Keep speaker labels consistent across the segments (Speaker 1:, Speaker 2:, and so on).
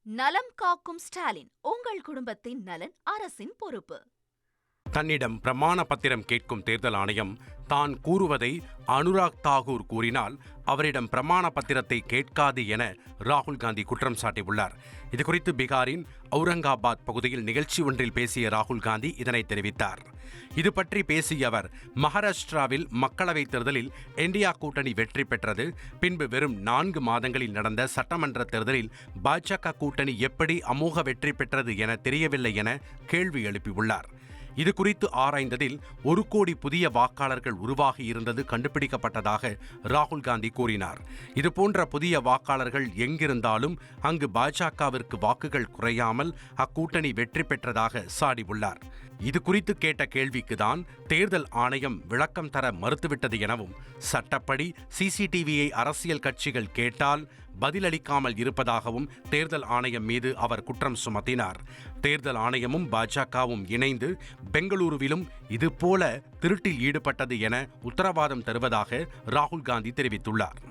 Speaker 1: நலம் காக்கும் ஸ்டாலின், உங்கள் குடும்பத்தின் நலன் அரசின் பொறுப்பு.
Speaker 2: தன்னிடம் பிரமாண பத்திரம் கேட்கும் தேர்தல் ஆணையம் தான் கூறுவதை அனுராக் தாகூர் கூறினால் அவரிடம் பிரமாண பத்திரத்தை கேட்காது என ராகுல் காந்தி குற்றம் சாட்டியுள்ளார். இதுகுறித்து பீகாரின் அவுரங்காபாத் பகுதியில் நிகழ்ச்சி ஒன்றில் பேசிய ராகுல் காந்தி இதனை தெரிவித்தார். இது பற்றி பேசிய அவர், மகாராஷ்டிராவில் மக்களவைத் தேர்தலில் இந்தியா கூட்டணி வெற்றி பெற்றது. பின்பு வெறும் 4 மாதங்களில் நடந்த சட்டமன்ற தேர்தலில் பாஜக கூட்டணி எப்படி அமோக வெற்றி பெற்றது என தெரியவில்லை என கேள்வி எழுப்பியுள்ளார். இது குறித்து ஆராய்ந்ததில் 1 கோடி புதிய வாக்காளர்கள் உருவாகி இருந்தது கண்டுபிடிக்கப்பட்டதாக ராகுல் காந்தி கூறினார். இதுபோன்ற புதிய வாக்காளர்கள் எங்கிருந்தாலும் அங்கு பாஜகவிற்கு வாக்குகள் குறையாமல் அக்கூட்டணி வெற்றி பெற்றதாக சாடியுள்ளார். இது குறித்து கேட்ட கேள்விக்குதான் தேர்தல் ஆணையம் விளக்கம் தர மறுத்துவிட்டது எனவும், சட்டப்படி சிசிடிவியை அரசியல் கட்சிகள் கேட்டால் பதிலளிக்காமல் இருப்பதாகவும் தேர்தல் ஆணையம் மீது அவர் குற்றம் சுமத்தினார். தேர்தல் ஆணையமும் பாஜகவும் இணைந்து பெங்களூருவிலும் இதுபோல திருட்டில் ஈடுபட்டது என உத்தரவாதம் தருவதாக ராகுல் காந்தி தெரிவித்துள்ளார்.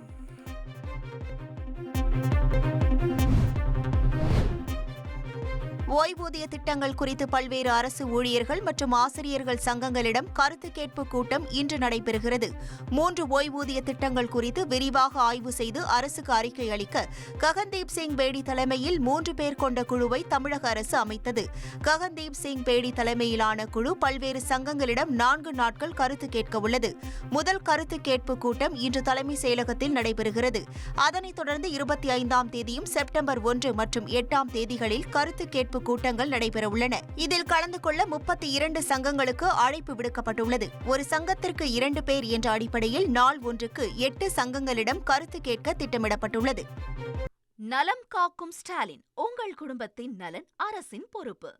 Speaker 3: ஓய்வூதிய திட்டங்கள் குறித்து பல்வேறு அரசு ஊழியர்கள் மற்றும் ஆசிரியர்கள் சங்கங்களிடம் கருத்து கேட்பு கூட்டம் இன்று நடைபெறுகிறது. 3 ஓய்வூதிய திட்டங்கள் குறித்து விரிவாக ஆய்வு செய்து அரசுக்கு அறிக்கை அளிக்க ககன்தீப் சிங் பேடி தலைமையில் 3 பேர் கொண்ட குழுவை தமிழக அரசு அமைத்தது. ககன்தீப் சிங் பேடி தலைமையிலான குழு பல்வேறு சங்கங்களிடம் 4 நாட்கள் கருத்து கேட்க உள்ளது. முதல் கருத்து கேட்பு கூட்டம் இன்று தலைமை செயலகத்தில் நடைபெறுகிறது. அதனைத் தொடர்ந்து 25ஆம் தேதியும் செப்டம்பர் 1 மற்றும் 8ஆம் தேதிகளில் கருத்து கேட்பு கூட்டங்கள் நடைபெறவுள்ளன. இதில் கலந்து கொள்ள 32 சங்கங்களுக்கு அழைப்பு விடுக்கப்பட்டுள்ளது. ஒரு சங்கத்திற்கு 2 பேர் என்ற அடிப்படையில் நாள் ஒன்றுக்கு 8 சங்கங்களிடம் கருத்து கேட்க திட்டமிடப்பட்டுள்ளது.
Speaker 1: நலம் காக்கும் ஸ்டாலின், உங்கள் குடும்பத்தின் நலன் அரசின் பொறுப்பு.